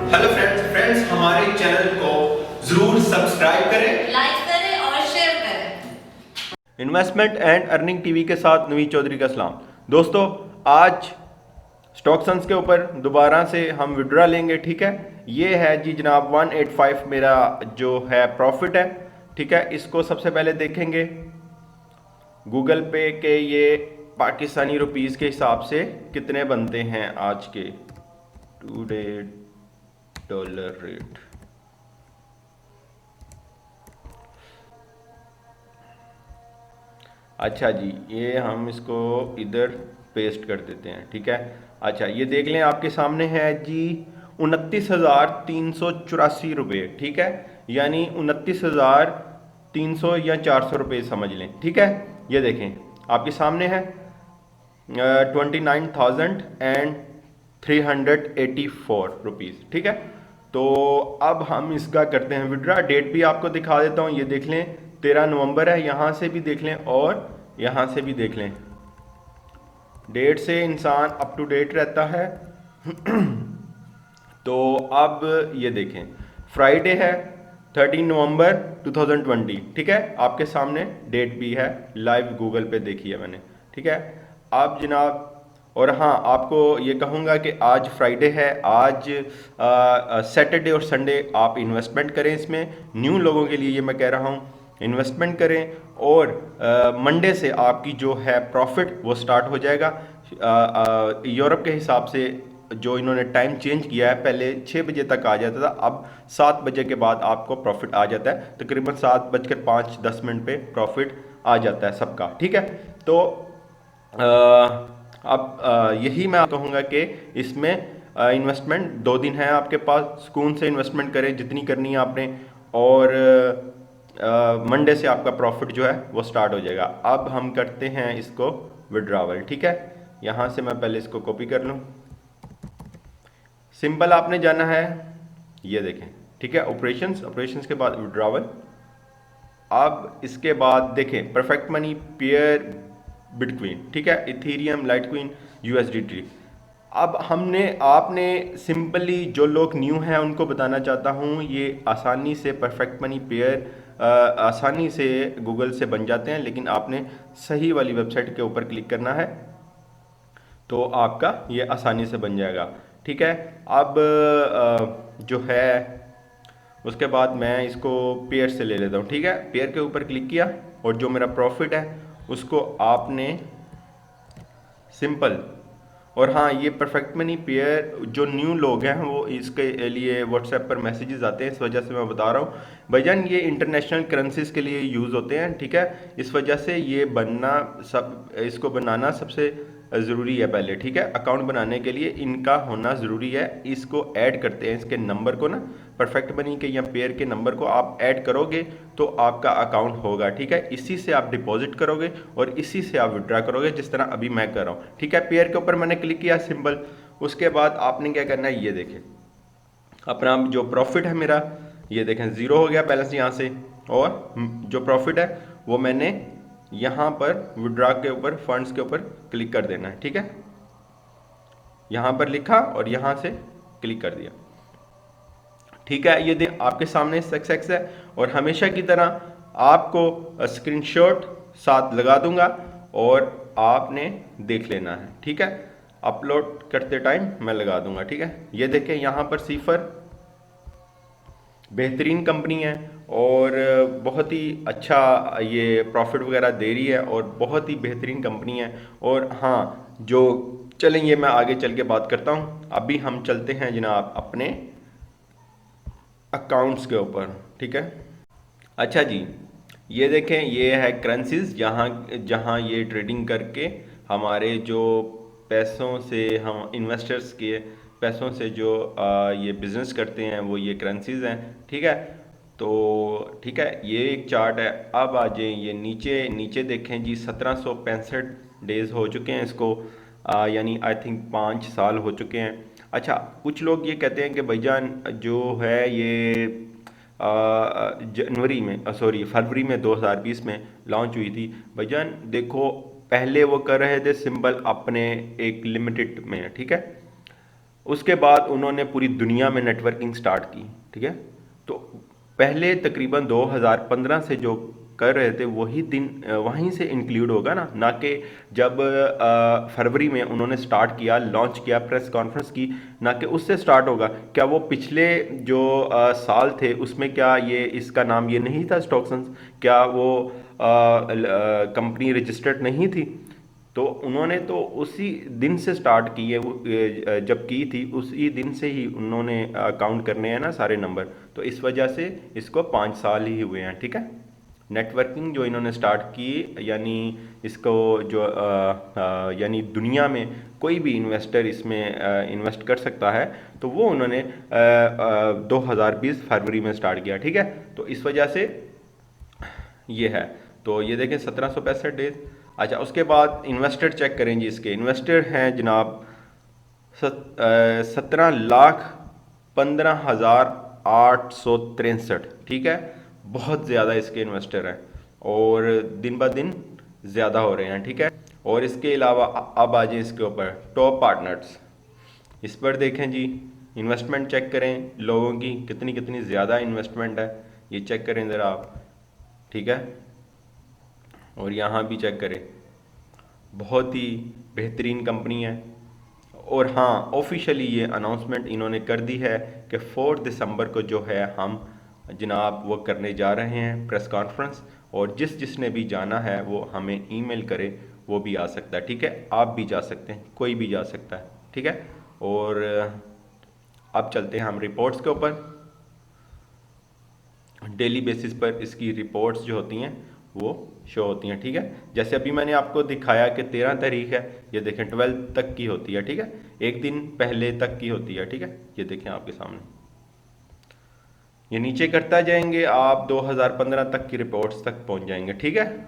Hello friends हमारे channel को जरूर सब्सक्राइब करें, लाइक करें और शेयर करें। इन्वेस्टमेंट एंड अर्निंग टीवी के साथ नवीद चौधरी का सलाम। दोस्तों, आज स्टॉक्सन्स के ऊपर दोबारा से हम विड्रा लेंगे। ठीक है, ये है जी जनाब 185 मेरा जो है प्रॉफिट है। ठीक है, इसको सबसे पहले देखेंगे गूगल पे के ये पाकिस्तानी रुपीस के हिसाब से कितने बनते हैं आज के टुडे डॉलर रेट। अच्छा जी, ये हम इसको इधर पेस्ट कर देते हैं। ठीक है, अच्छा ये देख लें, आपके सामने है जी 29,384 रुपये। ठीक है, यानी 29,300 या 400 रुपये समझ लें। ठीक है, ये देखें आपके सामने है 29,384 रुपीज़। ठीक है, तो अब हम इसका करते हैं विड्रा। डेट भी आपको दिखा देता हूँ, ये देख लें 13 नवंबर है। यहाँ से भी देख लें और यहाँ से भी देख लें, डेट से इंसान अप टू डेट रहता है। तो अब ये देखें फ्राइडे है 13 नवंबर 2020। ठीक है, आपके सामने डेट भी है, लाइव गूगल पे देखी है मैंने। ठीक है, अब जनाब, और हाँ आपको ये कहूँगा कि आज फ्राइडे है, आज सैटरडे और संडे आप इन्वेस्टमेंट करें। इसमें न्यू लोगों के लिए ये मैं कह रहा हूँ, इन्वेस्टमेंट करें और मंडे से आपकी जो है प्रॉफिट वो स्टार्ट हो जाएगा। यूरोप के हिसाब से जो इन्होंने टाइम चेंज किया है, पहले 6 बजे तक आ जाता था, अब 7 बजे के बाद आपको प्रॉफिट आ जाता है। तकरीबन 7:05 पे प्रॉफिट आ जाता है सबका। ठीक है, तो अब यही मैं कहूँगा कि इसमें इन्वेस्टमेंट 2 दिन है आपके पास, सुकून से इन्वेस्टमेंट करें जितनी करनी है आपने, और मंडे से आपका प्रॉफिट जो है वो स्टार्ट हो जाएगा। अब हम करते हैं इसको विड्रावल। ठीक है, यहाँ से मैं पहले इसको कॉपी कर लूँ। सिंपल आपने जाना है, ये देखें। ठीक है, ऑपरेशंस के बाद विड्रावल। अब इसके बाद देखें परफेक्ट मनी, पेयर, बिटकॉइन। ठीक है, इथेरियम, लाइटकॉइन, यूएसडीटी। अब आपने सिंपली जो लोग न्यू हैं उनको बताना चाहता हूँ, ये आसानी से परफेक्ट मनी, पेयर आसानी से गूगल से बन जाते हैं, लेकिन आपने सही वाली वेबसाइट के ऊपर क्लिक करना है तो आपका ये आसानी से बन जाएगा। ठीक है, अब जो है उसके बाद मैं इसको पेयर से ले लेता हूँ। ठीक है, पेयर के ऊपर क्लिक किया और जो मेरा प्रॉफिट है उसको आपने सिंपल, और हाँ ये परफेक्ट मनी पेयर जो न्यू लोग हैं वो इसके लिए व्हाट्सएप पर मैसेजेस आते हैं, इस वजह से मैं बता रहा हूँ भाईजान, ये इंटरनेशनल करेंसीज के लिए यूज़ होते हैं। ठीक है, इस वजह से ये इसको बनाना सबसे ज़रूरी है पहले। ठीक है, अकाउंट बनाने के लिए इनका होना ज़रूरी है। इसको ऐड करते हैं, इसके नंबर को ना, परफेक्ट मनी के या पेयर के नंबर को आप ऐड करोगे तो आपका अकाउंट होगा। ठीक है, इसी से आप डिपॉजिट करोगे और इसी से आप विड्रा करोगे, जिस तरह अभी मैं कर रहा हूँ। ठीक है, पेयर के ऊपर मैंने क्लिक किया सिंपल। उसके बाद आपने क्या करना है, ये देखें अपना जो प्रॉफिट है मेरा, ये देखें 0 हो गया बैलेंस यहाँ से, और जो प्रॉफिट है वो मैंने यहाँ पर विड्रा के ऊपर, फंड्स के ऊपर क्लिक कर देना है। ठीक है, यहाँ पर लिखा और यहाँ से क्लिक कर दिया। ठीक है, ये देख आपके सामने सक्सेस है, और हमेशा की तरह आपको स्क्रीनशॉट साथ लगा दूंगा और आपने देख लेना है। ठीक है, अपलोड करते टाइम मैं लगा दूंगा। ठीक है, ये देखें यहाँ पर सिफर बेहतरीन कंपनी है और बहुत ही अच्छा ये प्रॉफिट वगैरह दे रही है और बहुत ही बेहतरीन कंपनी है। और हाँ, जो चलें ये मैं आगे चल के बात करता हूँ। अभी हम चलते हैं जनाब अपने अकाउंट्स के ऊपर। ठीक है, अच्छा जी, ये देखें ये है करेंसीज, जहाँ ये ट्रेडिंग करके हमारे जो पैसों से, हम इन्वेस्टर्स के पैसों से जो ये बिज़नेस करते हैं वो ये करेंसीज हैं। ठीक है, तो ठीक है, ये एक चार्ट है। अब आ जाए ये नीचे, नीचे देखें जी 1765 डेज़ हो चुके हैं इसको, यानी आई थिंक 5 साल हो चुके हैं। अच्छा, कुछ लोग ये कहते हैं कि भाईजान जो है ये जनवरी में, सॉरी फरवरी में 2020 में लॉन्च हुई थी। भाईजान देखो, पहले वो कर रहे थे सिंपल अपने एक लिमिटेड में। ठीक है, उसके बाद उन्होंने पूरी दुनिया में नेटवर्किंग स्टार्ट की, ठीक है। तो पहले तकरीबन 2015 से जो कर रहे थे वही दिन वहीं से इंक्लूड होगा ना कि जब फरवरी में उन्होंने स्टार्ट किया, लॉन्च किया, प्रेस कॉन्फ्रेंस की, ना कि उससे स्टार्ट होगा। क्या वो पिछले जो साल थे उसमें क्या ये इसका नाम ये नहीं था स्टॉक्सन्स? क्या वो कंपनी रजिस्टर्ड नहीं थी? तो उन्होंने तो उसी दिन से स्टार्ट की है, वो जब की थी उसी दिन से ही उन्होंने काउंट करने हैं ना सारे नंबर। तो इस वजह से इसको 5 साल ही हुए हैं, ठीक है। नेटवर्किंग जो इन्होंने स्टार्ट की, यानी इसको जो यानी दुनिया में कोई भी इन्वेस्टर इसमें इन्वेस्ट कर सकता है, तो वो उन्होंने 2020 फरवरी में स्टार्ट किया, ठीक है। तो इस वजह से ये है। तो ये देखें 1765 डेज। अच्छा, उसके बाद इन्वेस्टर चेक करें जी। इसके इन्वेस्टर हैं जनाब 17,15,863, ठीक है। बहुत ज़्यादा इसके इन्वेस्टर हैं और दिन ब दिन ज़्यादा हो रहे हैं, ठीक है। और इसके अलावा अब आ जाए इसके ऊपर टॉप पार्टनर्स। इस पर देखें जी, इन्वेस्टमेंट चेक करें लोगों की कितनी कितनी ज़्यादा इन्वेस्टमेंट है, ये चेक करें ज़रा आप, ठीक है। और यहाँ भी चेक करें, बहुत ही बेहतरीन कंपनी है। और हाँ, ऑफिशियली ये अनाउंसमेंट इन्होंने कर दी है कि 4 दिसंबर को जो है हम जनाब वो करने जा रहे हैं प्रेस कॉन्फ्रेंस, और जिसने भी जाना है वो हमें ईमेल करे, वो भी आ सकता है, ठीक है। आप भी जा सकते हैं, कोई भी जा सकता है, ठीक है। और अब चलते हैं हम रिपोर्ट्स के ऊपर। डेली बेसिस पर इसकी रिपोर्ट्स जो होती हैं वो शो होती हैं, ठीक है। जैसे अभी मैंने आपको दिखाया कि 13 तारीख है, ये देखें 12 तक की होती है, ठीक है। एक दिन पहले तक की होती है, ठीक है। ये देखें आपके सामने, ये नीचे करता जाएंगे, आप 2015 तक की रिपोर्ट्स तक पहुंच जाएंगे, ठीक है।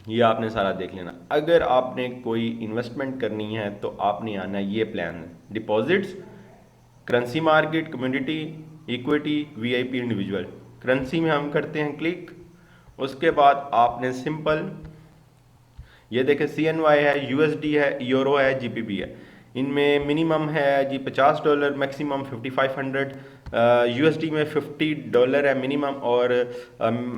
ये आपने सारा देख लेना। अगर आपने कोई इन्वेस्टमेंट करनी है तो आपने आना है ये plan: deposits, currency market, community, equity, VIP, individual. Currency में हम करते हैं क्लिक। उसके बाद आपने सिंपल ये देखें CNY है, USD है, यूरो है, GBP है। इनमें मिनिमम है जी $50, मैक्सिमम 5500। USD में $50 है मिनिमम और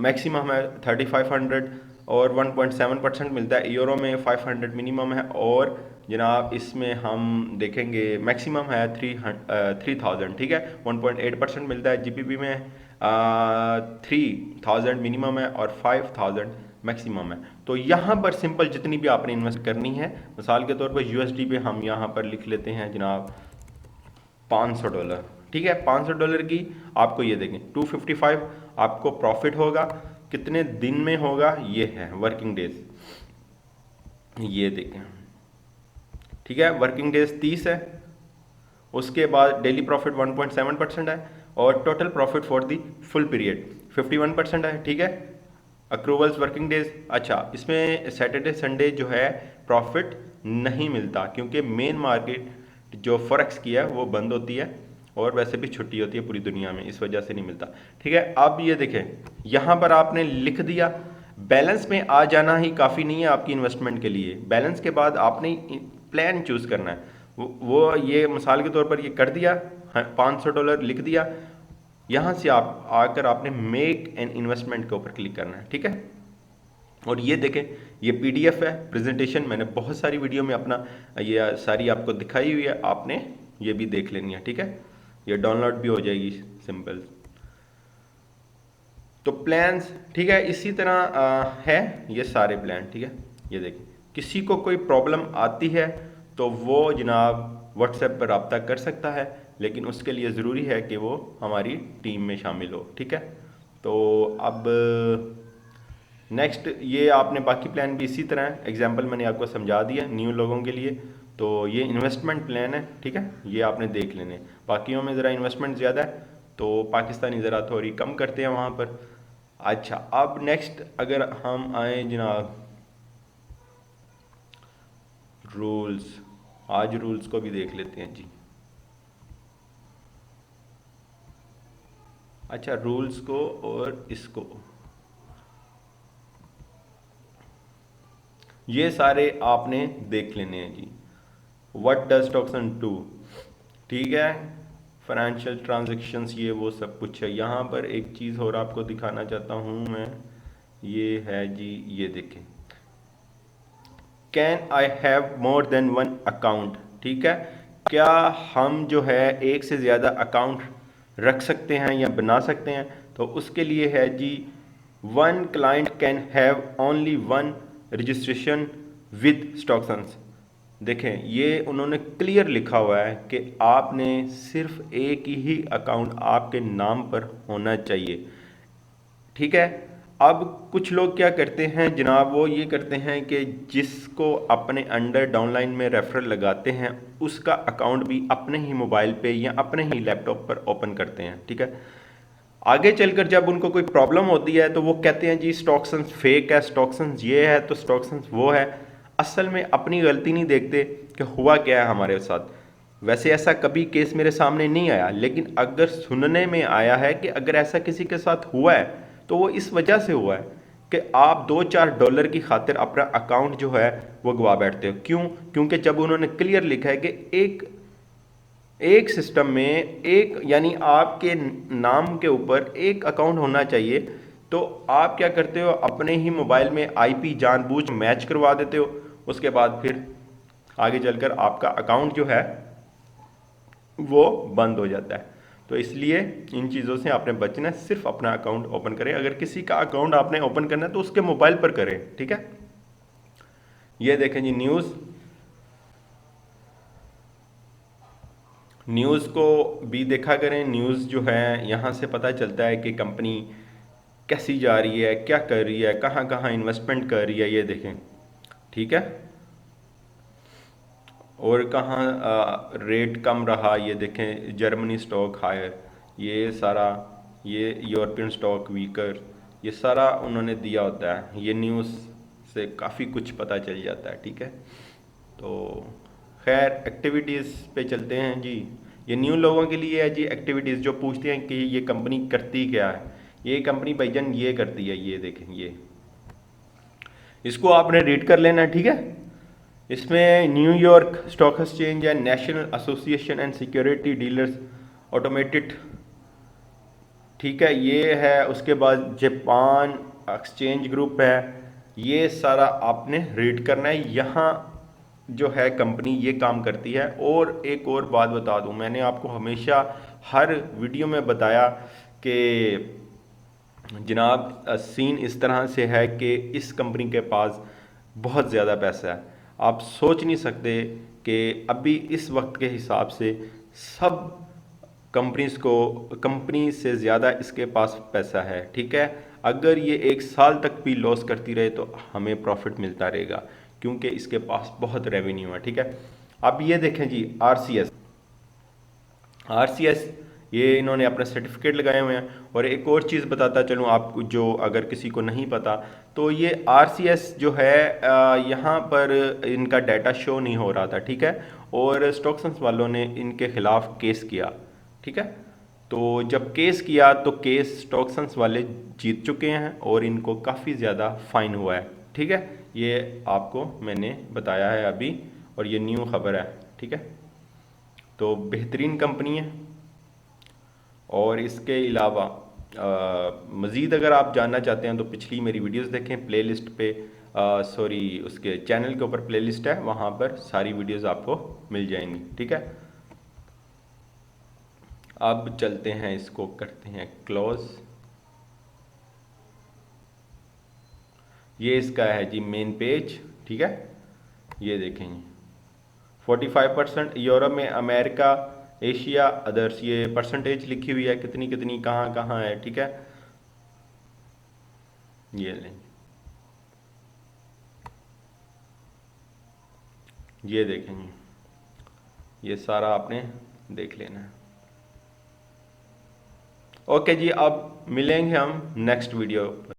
मैक्सिमम है 3500 और 1.7% मिलता है। यूरो में 500 मिनिमम है और जनाब इसमें हम देखेंगे मैक्सिमम है 3000, ठीक है। 1.8% मिलता है। GBP में 3000 मिनिमम है और 5000 मैक्सिमम है। तो यहाँ पर सिंपल जितनी भी आपने इन्वेस्ट करनी है, मिसाल के तौर पर USD पे हम यहाँ पर लिख लेते हैं जनाब $500, ठीक है। $500 की आपको ये देखें 255 आपको प्रॉफिट होगा। कितने दिन में होगा ये है वर्किंग डेज, ये देखें, ठीक है। वर्किंग डेज 30 है। उसके बाद डेली प्रॉफिट 1.7% है और total profit for the full period 51% है, ठीक है। अक्रूवल्स वर्किंग डेज, अच्छा इसमें सैटरडे संडे जो है प्रॉफिट नहीं मिलता क्योंकि मेन मार्केट जो फॉरेक्स की है वो बंद होती है और वैसे भी छुट्टी होती है पूरी दुनिया में, इस वजह से नहीं मिलता, ठीक है। अब ये देखें यहाँ पर आपने लिख दिया, बैलेंस में आ जाना ही काफ़ी नहीं है आपकी इन्वेस्टमेंट के लिए। बैलेंस के बाद आपने प्लान चूज़ करना है। वो ये मिसाल के तौर पर ये कर दिया, $500 लिख दिया। यहाँ से आप आकर आपने मेक एन इन्वेस्टमेंट के ऊपर क्लिक करना है, ठीक है। और ये देखें ये PDF है प्रेजेंटेशन, मैंने बहुत सारी वीडियो में अपना ये सारी आपको दिखाई हुई है, आपने ये भी देख लेनी है, ठीक है। ये डाउनलोड भी हो जाएगी सिंपल। तो प्लान्स, ठीक है, इसी तरह है ये सारे प्लान, ठीक है। ये देखें किसी को कोई प्रॉब्लम आती है तो वो जनाब व्हाट्सएप पर रब्ता कर सकता है, लेकिन उसके लिए ज़रूरी है कि वो हमारी टीम में शामिल हो, ठीक है। तो अब नेक्स्ट ये आपने बाकी प्लान भी इसी तरह है, एग्जांपल मैंने आपको समझा दिया न्यू लोगों के लिए। तो ये इन्वेस्टमेंट प्लान है, ठीक है, ये आपने देख लेने। बाकियों में ज़रा इन्वेस्टमेंट ज़्यादा है तो पाकिस्तानी ज़रा थोड़ी कम करते हैं वहाँ पर। अच्छा, अब नेक्स्ट अगर हम आए जनाब रूल्स, आज रूल्स को भी देख लेते हैं जी। अच्छा, रूल्स को और इसको ये सारे आपने देख लेने हैं जी। व्हाट डज स्टॉक्सन डू, ठीक है, फाइनेंशियल ट्रांजैक्शंस, ये वो सब कुछ है। यहाँ पर एक चीज़ और आपको दिखाना चाहता हूँ मैं, ये है जी, ये देखें, can I have more than one account, ठीक है, क्या हम जो है एक से ज़्यादा अकाउंट रख सकते हैं या बना सकते हैं। तो उसके लिए है जी, one client can have only one registration with स्टॉक्सन्स। देखें, ये उन्होंने क्लियर लिखा हुआ है कि आपने सिर्फ एक ही अकाउंट आपके नाम पर होना चाहिए, ठीक है। अब कुछ लोग क्या करते हैं जनाब, वो ये करते हैं कि जिसको अपने अंडर डाउनलाइन में रेफरल लगाते हैं उसका अकाउंट भी अपने ही मोबाइल पे या अपने ही लैपटॉप पर ओपन करते हैं, ठीक है। आगे चलकर जब उनको कोई प्रॉब्लम होती है तो वो कहते हैं जी स्टॉक्सन्स फेक है, स्टॉक्सन्स ये है, तो स्टॉक्सन्स वो है। असल में अपनी गलती नहीं देखते कि हुआ क्या है हमारे साथ। वैसे ऐसा कभी केस मेरे सामने नहीं आया, लेकिन अगर सुनने में आया है कि अगर ऐसा किसी के साथ हुआ है तो वो इस वजह से हुआ है कि आप $2-4 की खातिर अपना अकाउंट जो है वो गवा बैठते हो। क्यों? क्योंकि जब उन्होंने क्लियर लिखा है कि एक सिस्टम में एक, यानी आपके नाम के ऊपर एक अकाउंट होना चाहिए, तो आप क्या करते हो, अपने ही मोबाइल में आईपी जानबूझ मैच करवा देते हो। उसके बाद फिर आगे चलकर आपका अकाउंट जो है वो बंद हो जाता है। तो इसलिए इन चीज़ों से आपने बचना है, सिर्फ अपना अकाउंट ओपन करें। अगर किसी का अकाउंट आपने ओपन करना है तो उसके मोबाइल पर करें, ठीक है। ये देखें जी, न्यूज़ को भी देखा करें। न्यूज़ जो है यहाँ से पता चलता है कि कंपनी कैसी जा रही है, क्या कर रही है, कहाँ कहाँ इन्वेस्टमेंट कर रही है, ये देखें, ठीक है। और कहाँ रेट कम रहा, ये देखें, जर्मनी स्टॉक हायर, ये सारा, ये यूरोपियन स्टॉक वीकर, ये सारा उन्होंने दिया होता है। ये न्यूज़ से काफ़ी कुछ पता चल जाता है, ठीक है। तो खैर एक्टिविटीज़ पे चलते हैं जी। ये न्यू लोगों के लिए है जी एक्टिविटीज़, जो पूछते हैं कि ये कंपनी करती क्या है। ये कंपनी भाईजान ये करती है, ये देखें, ये इसको आपने रीड कर लेना, ठीक है। इसमें न्यूयॉर्क स्टॉक एक्सचेंज है, national association and security dealers automated, ठीक है, ये है। उसके बाद जापान एक्सचेंज ग्रुप है। ये सारा आपने रीड करना है। यहाँ जो है कंपनी ये काम करती है। और एक और बात बता दूं, मैंने आपको हमेशा हर वीडियो में बताया कि जनाब सीन इस तरह से है कि इस कंपनी के पास बहुत ज़्यादा पैसा है। आप सोच नहीं सकते कि अभी इस वक्त के हिसाब से सब कंपनी से ज़्यादा इसके पास पैसा है, ठीक है। अगर ये 1 साल तक भी लॉस करती रहे तो हमें प्रॉफिट मिलता रहेगा, क्योंकि इसके पास बहुत रेवेन्यू है, ठीक है। अब ये देखें जी, आरसीएस ये इन्होंने अपने सर्टिफिकेट लगाए हुए हैं। और एक और चीज़ बताता चलूँ आपको, जो अगर किसी को नहीं पता, तो ये आरसीएस जो है यहाँ पर इनका डाटा शो नहीं हो रहा था, ठीक है। और स्टॉक्सन्स वालों ने इनके खिलाफ केस किया, ठीक है। तो जब केस किया तो केस स्टॉक्सन्स वाले जीत चुके हैं और इनको काफ़ी ज़्यादा फाइन हुआ है, ठीक है। ये आपको मैंने बताया है अभी, और ये न्यू खबर है, ठीक है। तो बेहतरीन कंपनी है। और इसके अलावा मज़ीद अगर आप जानना चाहते हैं तो पिछली मेरी वीडियोस देखें, प्लेलिस्ट पे सॉरी उसके चैनल के ऊपर प्लेलिस्ट है, वहाँ पर सारी वीडियोस आपको मिल जाएंगी, ठीक है। अब चलते हैं, इसको करते हैं क्लोज। ये इसका है जी मेन पेज, ठीक है। ये देखेंगे 45% यूरोप में, अमेरिका, एशिया, अदर्स, ये परसेंटेज लिखी हुई है कितनी कितनी कहाँ कहाँ है, ठीक है। ये लें, ये देखेंगे, ये सारा आपने देख लेना है। ओके जी, अब मिलेंगे हम नेक्स्ट वीडियो पर।